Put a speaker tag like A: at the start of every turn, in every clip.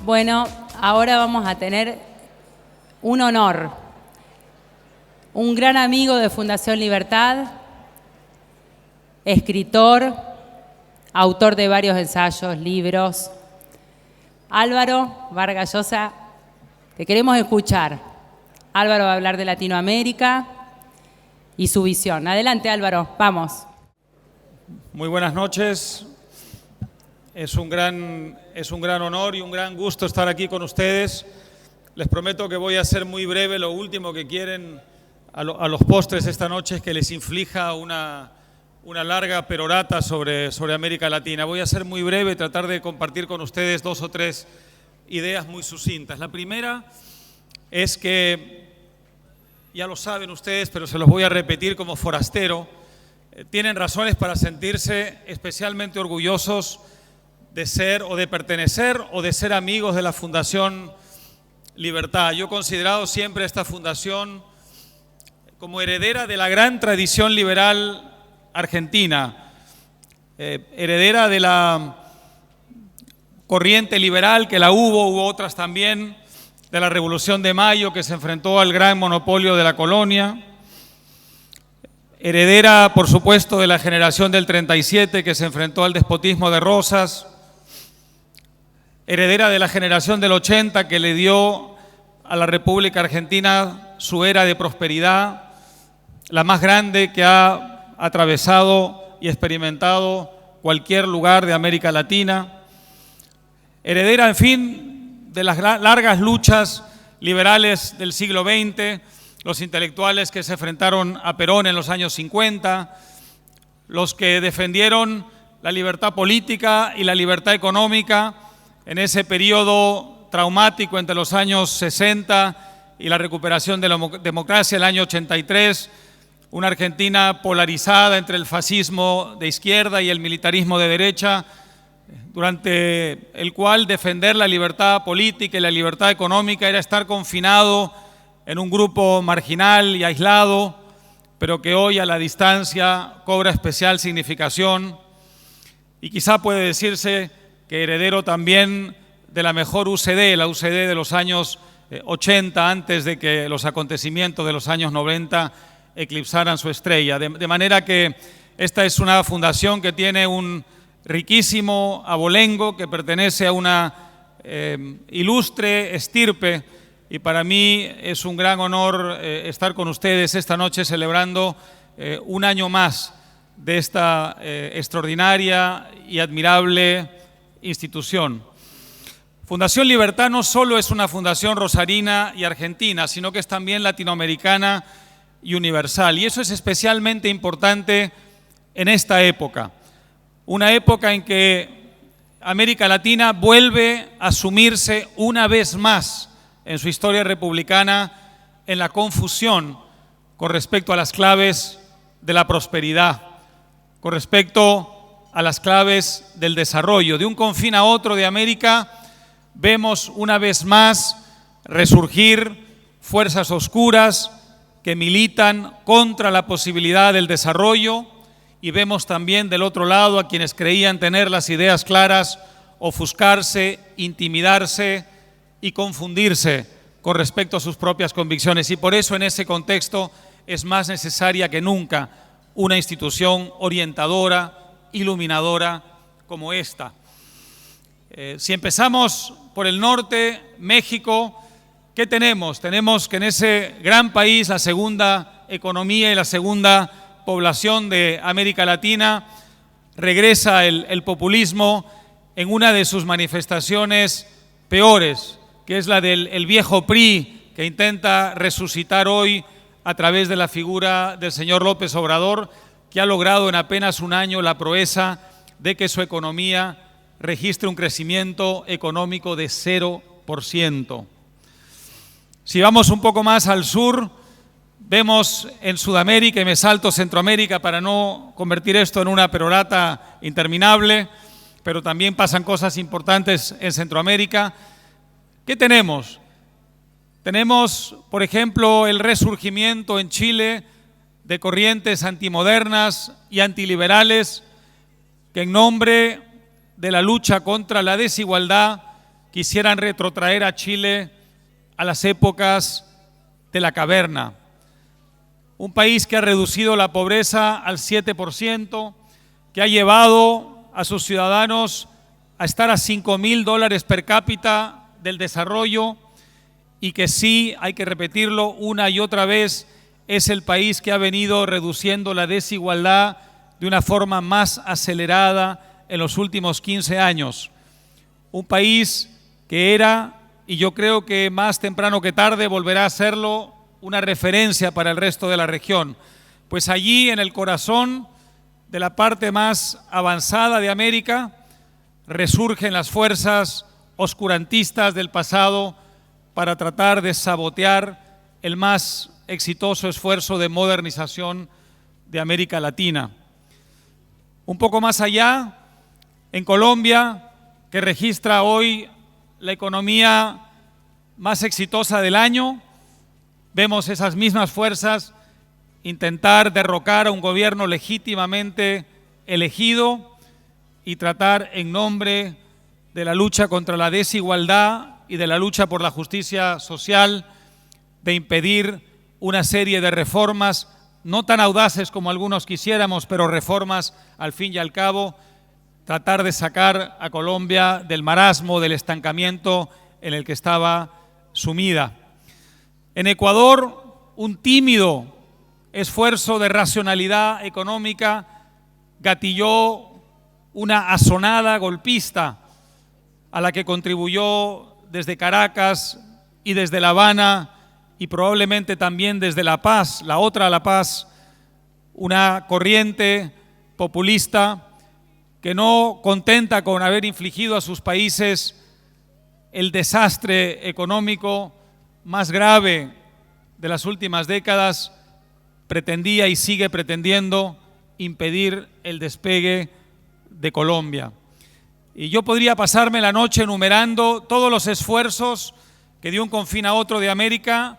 A: Bueno, ahora vamos a tener un honor. Un gran amigo de Fundación Libertad, escritor, autor de varios ensayos, libros. Álvaro Vargas Llosa, te queremos escuchar. Álvaro va a hablar de Latinoamérica y su visión. Adelante, Álvaro, vamos.
B: Muy buenas noches. Es un gran honor y un gran gusto estar aquí con ustedes. Les prometo que voy a ser muy breve. Lo último que quieren a los postres esta noche es que les inflija una larga perorata sobre América Latina. Voy a ser muy breve y tratar de compartir con ustedes 2 o 3 ideas muy sucintas. La primera es que, ya lo saben ustedes, pero se los voy a repetir como forastero, tienen razones para sentirse especialmente orgullosos de ser o de pertenecer o de ser amigos de la Fundación Libertad. Yo he considerado siempre esta fundación como heredera de la gran tradición liberal argentina, heredera de la corriente liberal que la hubo otras también, de la Revolución de Mayo que se enfrentó al gran monopolio de la colonia, heredera, por supuesto, de la generación del 37 que se enfrentó al despotismo de Rosas, heredera de la generación del 80 que le dio a la República Argentina su era de prosperidad, la más grande que ha atravesado y experimentado cualquier lugar de América Latina, heredera, en fin, de las largas luchas liberales del siglo XX, los intelectuales que se enfrentaron a Perón en los años 50, los que defendieron la libertad política y la libertad económica en ese periodo traumático entre los años 60 y la recuperación de la democracia, el año 83, una Argentina polarizada entre el fascismo de izquierda y el militarismo de derecha, durante el cual defender la libertad política y la libertad económica era estar confinado en un grupo marginal y aislado, pero que hoy a la distancia cobra especial significación y quizá puede decirse que heredero también de la mejor UCD, la UCD de los años 80, antes de que los acontecimientos de los años 90 eclipsaran su estrella. De manera que esta es una fundación que tiene un riquísimo abolengo, que pertenece a una ilustre estirpe, y para mí es un gran honor estar con ustedes esta noche celebrando un año más de esta extraordinaria y admirable institución. Fundación Libertad no solo es una fundación rosarina y argentina, sino que es también latinoamericana y universal. Y eso es especialmente importante en esta época. Una época en que América Latina vuelve a sumirse una vez más en su historia republicana en la confusión con respecto a las claves de la prosperidad, con respecto a las claves del desarrollo. De un confín a otro de América vemos una vez más resurgir fuerzas oscuras que militan contra la posibilidad del desarrollo, y vemos también del otro lado a quienes creían tener las ideas claras ofuscarse, intimidarse y confundirse con respecto a sus propias convicciones. Y por eso en ese contexto es más necesaria que nunca una institución orientadora, iluminadora como esta. Si empezamos por el norte, México, ¿qué tenemos? Tenemos que en ese gran país, la segunda economía y la segunda población de América Latina, regresa el populismo en una de sus manifestaciones peores, que es la del viejo PRI, que intenta resucitar hoy a través de la figura del señor López Obrador, que ha logrado en apenas un año la proeza de que su economía registre un crecimiento económico de 0%. Si vamos un poco más al sur, vemos en Sudamérica, y me salto Centroamérica para no convertir esto en una perorata interminable, pero también pasan cosas importantes en Centroamérica. ¿Qué tenemos? Tenemos, por ejemplo, el resurgimiento en Chile de corrientes antimodernas y antiliberales que en nombre de la lucha contra la desigualdad quisieran retrotraer a Chile a las épocas de la caverna. Un país que ha reducido la pobreza al 7%, que ha llevado a sus ciudadanos a estar a $5.000 per cápita del desarrollo y que sí, hay que repetirlo una y otra vez, es el país que ha venido reduciendo la desigualdad de una forma más acelerada en los últimos 15 años. Un país que era, y yo creo que más temprano que tarde volverá a serlo, una referencia para el resto de la región, pues allí en el corazón de la parte más avanzada de América resurgen las fuerzas oscurantistas del pasado para tratar de sabotear el más exitoso esfuerzo de modernización de América Latina. Un poco más allá, en Colombia, que registra hoy la economía más exitosa del año, vemos esas mismas fuerzas intentar derrocar a un gobierno legítimamente elegido y tratar en nombre de la lucha contra la desigualdad y de la lucha por la justicia social de impedir una serie de reformas, no tan audaces como algunos quisiéramos, pero reformas al fin y al cabo, tratar de sacar a Colombia del marasmo, del estancamiento en el que estaba sumida. En Ecuador, un tímido esfuerzo de racionalidad económica gatilló una asonada golpista a la que contribuyó desde Caracas y desde La Habana y probablemente también desde La Paz, la otra La Paz, una corriente populista que no contenta con haber infligido a sus países el desastre económico más grave de las últimas décadas, pretendía y sigue pretendiendo impedir el despegue de Colombia. Y yo podría pasarme la noche enumerando todos los esfuerzos que de un confín a otro de América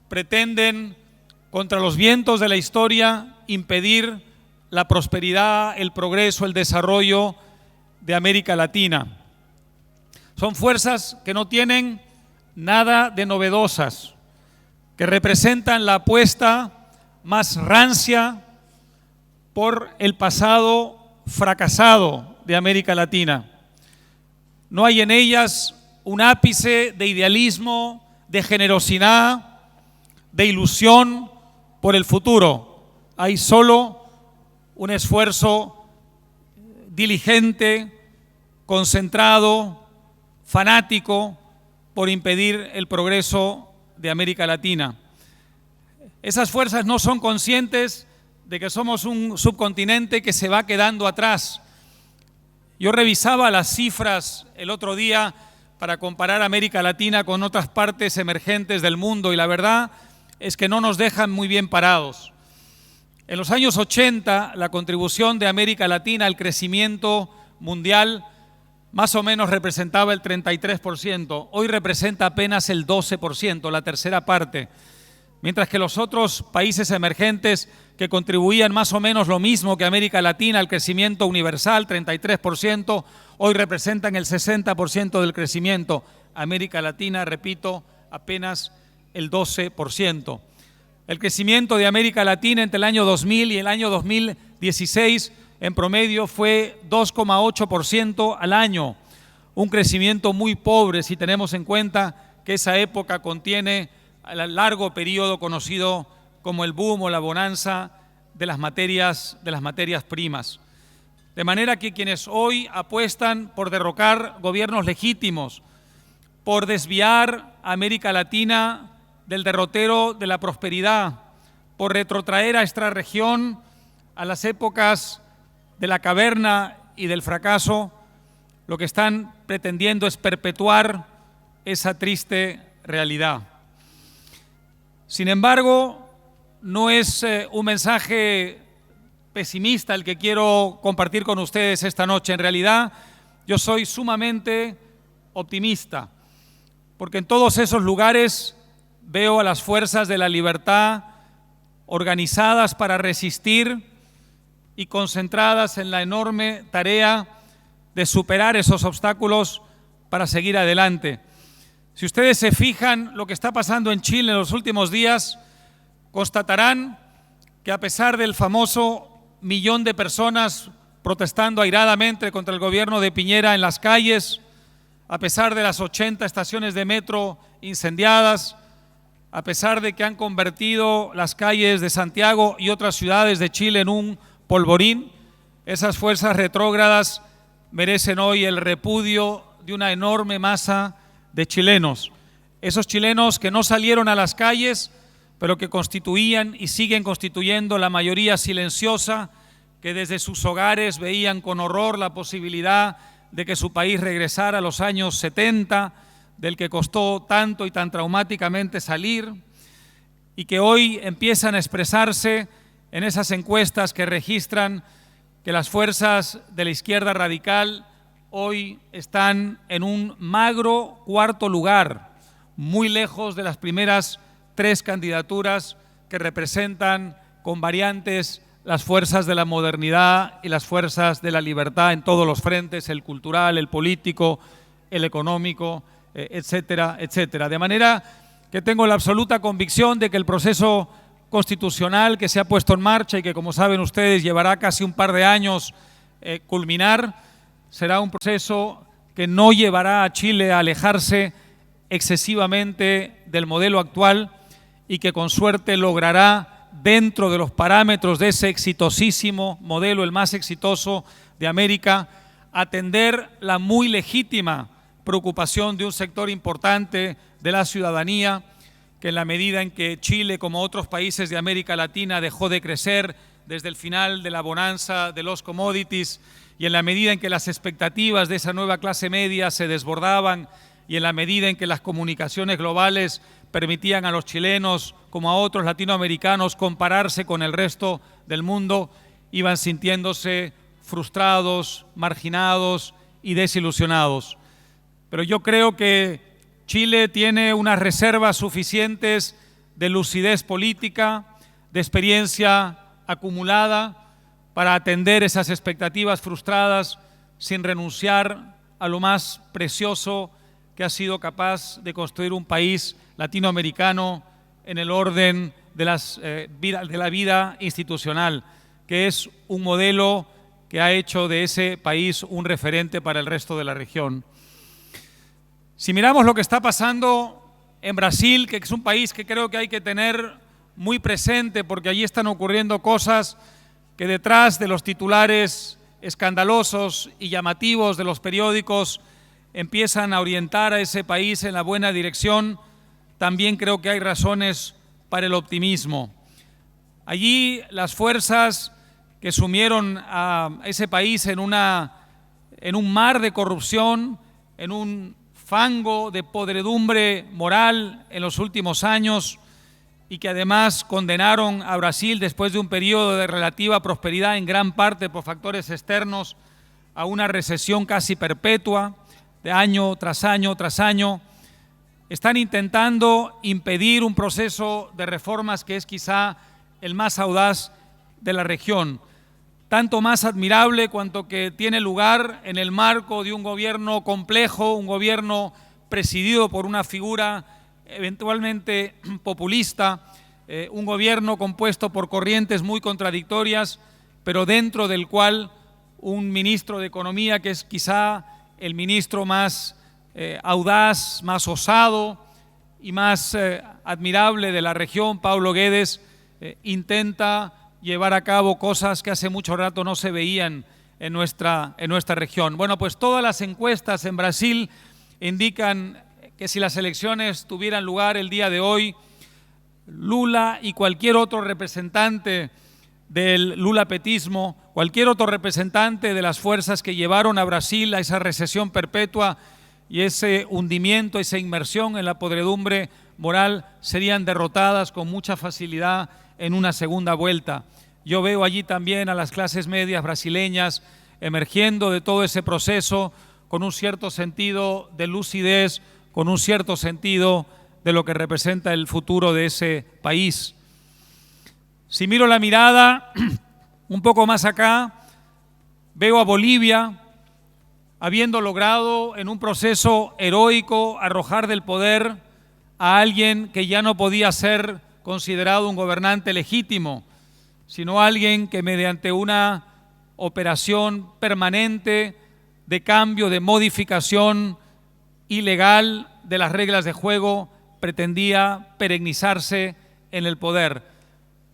B: pretenden, contra los vientos de la historia, impedir la prosperidad, el progreso, el desarrollo de América Latina. Son fuerzas que no tienen nada de novedosas, que representan la apuesta más rancia por el pasado fracasado de América Latina. No hay en ellas un ápice de idealismo, de generosidad, de ilusión por el futuro. Hay solo un esfuerzo diligente, concentrado, fanático por impedir el progreso de América Latina. Esas fuerzas no son conscientes de que somos un subcontinente que se va quedando atrás. Yo revisaba las cifras el otro día para comparar América Latina con otras partes emergentes del mundo y la verdad es que no nos dejan muy bien parados. En los años 80, la contribución de América Latina al crecimiento mundial más o menos representaba el 33%. Hoy representa apenas el 12%, la tercera parte. Mientras que los otros países emergentes que contribuían más o menos lo mismo que América Latina al crecimiento universal, 33%, hoy representan el 60% del crecimiento. América Latina, repito, apenas el 12%. El crecimiento de América Latina entre el año 2000 y el año 2016 en promedio fue 2,8% al año, un crecimiento muy pobre si tenemos en cuenta que esa época contiene el largo periodo conocido como el boom o la bonanza de las materias primas. De manera que quienes hoy apuestan por derrocar gobiernos legítimos, por desviar a América Latina del derrotero de la prosperidad, por retrotraer a esta región a las épocas de la caverna y del fracaso, lo que están pretendiendo es perpetuar esa triste realidad. Sin embargo, no es un mensaje pesimista el que quiero compartir con ustedes esta noche. En realidad, yo soy sumamente optimista, porque en todos esos lugares veo a las fuerzas de la libertad organizadas para resistir y concentradas en la enorme tarea de superar esos obstáculos para seguir adelante. Si ustedes se fijan lo que está pasando en Chile en los últimos días, constatarán que a pesar del famoso 1.000.000 de personas protestando airadamente contra el gobierno de Piñera en las calles, a pesar de las 80 estaciones de metro incendiadas, a pesar de que han convertido las calles de Santiago y otras ciudades de Chile en un polvorín, esas fuerzas retrógradas merecen hoy el repudio de una enorme masa de chilenos. Esos chilenos que no salieron a las calles, pero que constituían y siguen constituyendo la mayoría silenciosa, que desde sus hogares veían con horror la posibilidad de que su país regresara a los años 70, del que costó tanto y tan traumáticamente salir, y que hoy empiezan a expresarse en esas encuestas que registran que las fuerzas de la izquierda radical hoy están en un magro cuarto lugar, muy lejos de las primeras 3 candidaturas que representan con variantes las fuerzas de la modernidad y las fuerzas de la libertad en todos los frentes, el cultural, el político, el económico, etcétera, etcétera. De manera que tengo la absoluta convicción de que el proceso constitucional que se ha puesto en marcha y que, como saben ustedes, llevará casi un par de años culminar, será un proceso que no llevará a Chile a alejarse excesivamente del modelo actual y que con suerte logrará, dentro de los parámetros de ese exitosísimo modelo, el más exitoso de América, atender la muy legítima preocupación de un sector importante de la ciudadanía, que en la medida en que Chile, como otros países de América Latina, dejó de crecer desde el final de la bonanza de los commodities, y en la medida en que las expectativas de esa nueva clase media se desbordaban, y en la medida en que las comunicaciones globales permitían a los chilenos, como a otros latinoamericanos, compararse con el resto del mundo, iban sintiéndose frustrados, marginados y desilusionados. Pero yo creo que Chile tiene unas reservas suficientes de lucidez política, de experiencia acumulada para atender esas expectativas frustradas sin renunciar a lo más precioso que ha sido capaz de construir un país latinoamericano en el orden de la vida institucional, que es un modelo que ha hecho de ese país un referente para el resto de la región. Si miramos lo que está pasando en Brasil, que es un país que creo que hay que tener muy presente, porque allí están ocurriendo cosas que detrás de los titulares escandalosos y llamativos de los periódicos empiezan a orientar a ese país en la buena dirección, también creo que hay razones para el optimismo. Allí las fuerzas que sumieron a ese país en un mar de corrupción, en un fango de podredumbre moral en los últimos años, y que además condenaron a Brasil después de un periodo de relativa prosperidad, en gran parte por factores externos, a una recesión casi perpetua, de año tras año tras año, están intentando impedir un proceso de reformas que es quizá el más audaz de la región, tanto más admirable cuanto que tiene lugar en el marco de un gobierno complejo, un gobierno presidido por una figura eventualmente populista, un gobierno compuesto por corrientes muy contradictorias, pero dentro del cual un ministro de Economía que es quizá el ministro más audaz, más osado y más admirable de la región, Paulo Guedes, intenta llevar a cabo cosas que hace mucho rato no se veían en nuestra región. Bueno, pues todas las encuestas en Brasil indican que si las elecciones tuvieran lugar el día de hoy, Lula y cualquier otro representante del lulapetismo, cualquier otro representante de las fuerzas que llevaron a Brasil a esa recesión perpetua y ese hundimiento, esa inmersión en la podredumbre moral, serían derrotadas con mucha facilidad en una segunda vuelta. Yo veo allí también a las clases medias brasileñas emergiendo de todo ese proceso con un cierto sentido de lucidez, con un cierto sentido de lo que representa el futuro de ese país. Si miro la mirada un poco más acá, veo a Bolivia, habiendo logrado en un proceso heroico arrojar del poder a alguien que ya no podía ser considerado un gobernante legítimo, sino alguien que mediante una operación permanente de cambio, de modificación ilegal de las reglas de juego, pretendía perennizarse en el poder.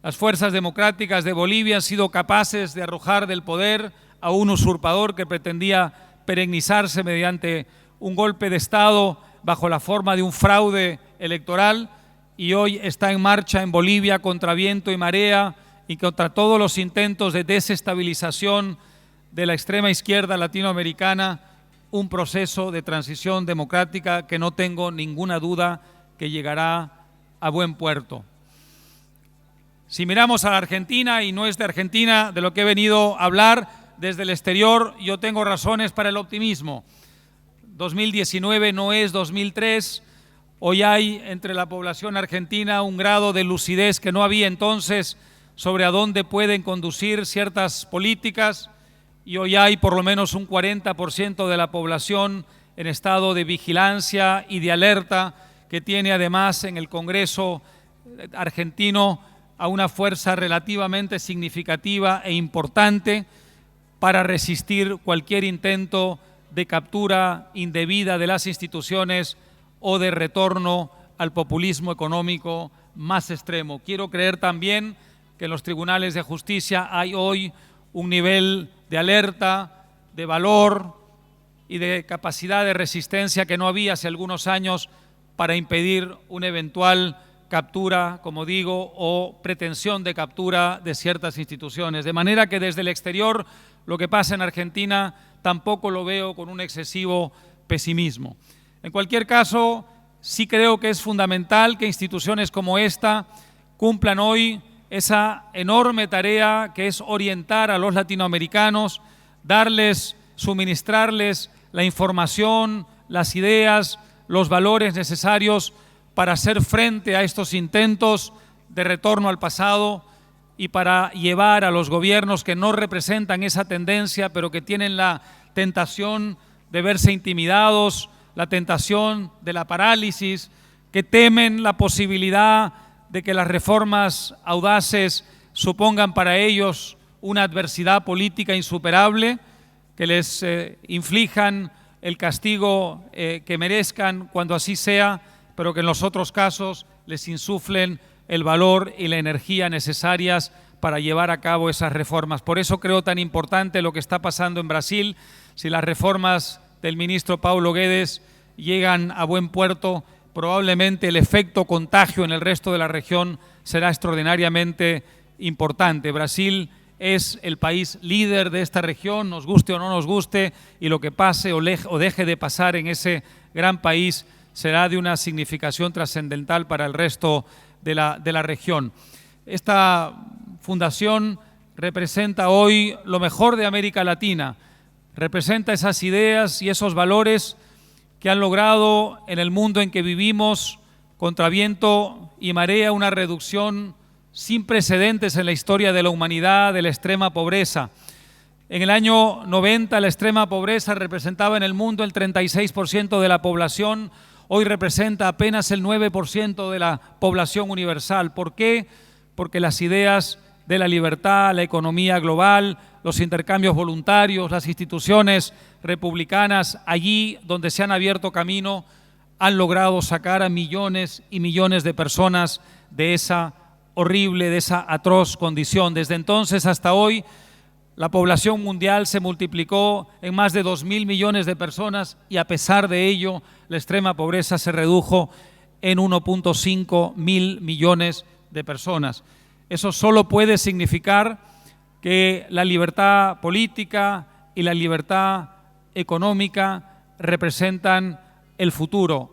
B: Las fuerzas democráticas de Bolivia han sido capaces de arrojar del poder a un usurpador que pretendía perennizarse mediante un golpe de Estado bajo la forma de un fraude electoral, y hoy está en marcha en Bolivia contra viento y marea y contra todos los intentos de desestabilización de la extrema izquierda latinoamericana, un proceso de transición democrática que no tengo ninguna duda que llegará a buen puerto. Si miramos a la Argentina, y no es de Argentina de lo que he venido a hablar, desde el exterior yo tengo razones para el optimismo. 2019 no es 2003, hoy hay entre la población argentina un grado de lucidez que no había entonces sobre a dónde pueden conducir ciertas políticas, y hoy hay por lo menos un 40% de la población en estado de vigilancia y de alerta, que tiene además en el Congreso argentino a una fuerza relativamente significativa e importante para resistir cualquier intento de captura indebida de las instituciones o de retorno al populismo económico más extremo. Quiero creer también que en los tribunales de justicia hay hoy un nivel de alerta, de valor y de capacidad de resistencia que no había hace algunos años para impedir una eventual captura, como digo, o pretensión de captura de ciertas instituciones. De manera que desde el exterior lo que pasa en Argentina tampoco lo veo con un excesivo pesimismo. En cualquier caso, sí creo que es fundamental que instituciones como esta cumplan hoy esa enorme tarea que es orientar a los latinoamericanos, darles, suministrarles la información, las ideas, los valores necesarios para hacer frente a estos intentos de retorno al pasado y para llevar a los gobiernos que no representan esa tendencia, pero que tienen la tentación de verse intimidados, la tentación de la parálisis, que temen la posibilidad de que las reformas audaces supongan para ellos una adversidad política insuperable, que les inflijan el castigo que merezcan cuando así sea, pero que en los otros casos les insuflen el valor y la energía necesarias para llevar a cabo esas reformas. Por eso creo tan importante lo que está pasando en Brasil. Si las reformas del ministro Paulo Guedes llegan a buen puerto, probablemente el efecto contagio en el resto de la región será extraordinariamente importante. Brasil es el país líder de esta región, nos guste o no nos guste, y lo que pase o deje de pasar en ese gran país será de una significación trascendental para el resto de la región. Esta fundación representa hoy lo mejor de América Latina, representa esas ideas y esos valores que han logrado en el mundo en que vivimos, contra viento y marea, una reducción sin precedentes en la historia de la humanidad de la extrema pobreza. En el año 90 la extrema pobreza representaba en el mundo el 36% de la población, hoy representa apenas el 9% de la población universal. ¿Por qué? Porque las ideas de la libertad, la economía global, los intercambios voluntarios, las instituciones republicanas, allí donde se han abierto camino, han logrado sacar a millones y millones de personas de esa horrible, de esa atroz condición. Desde entonces hasta hoy, la población mundial se multiplicó en más de 2.000 millones de personas, y a pesar de ello, la extrema pobreza se redujo en 1.5 mil millones de personas. Eso solo puede significar que la libertad política y la libertad económica representan el futuro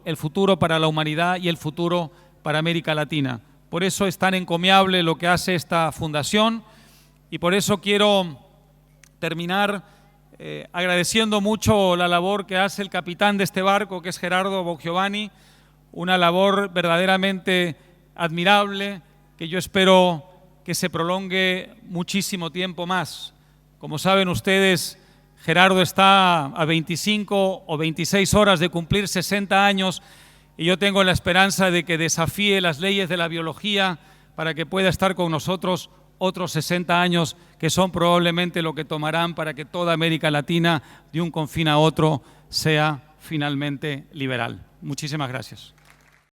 B: para la humanidad y el futuro para América Latina. Por eso es tan encomiable lo que hace esta fundación, y por eso quiero terminar agradeciendo mucho la labor que hace el capitán de este barco, que es Gerardo Bongiovanni, una labor verdaderamente admirable, que yo espero que se prolongue muchísimo tiempo más. Como saben ustedes, Gerardo está a 25 o 26 horas de cumplir 60 años y yo tengo la esperanza de que desafíe las leyes de la biología para que pueda estar con nosotros otros 60 años, que son probablemente lo que tomarán para que toda América Latina, de un confín a otro, sea finalmente liberal. Muchísimas gracias.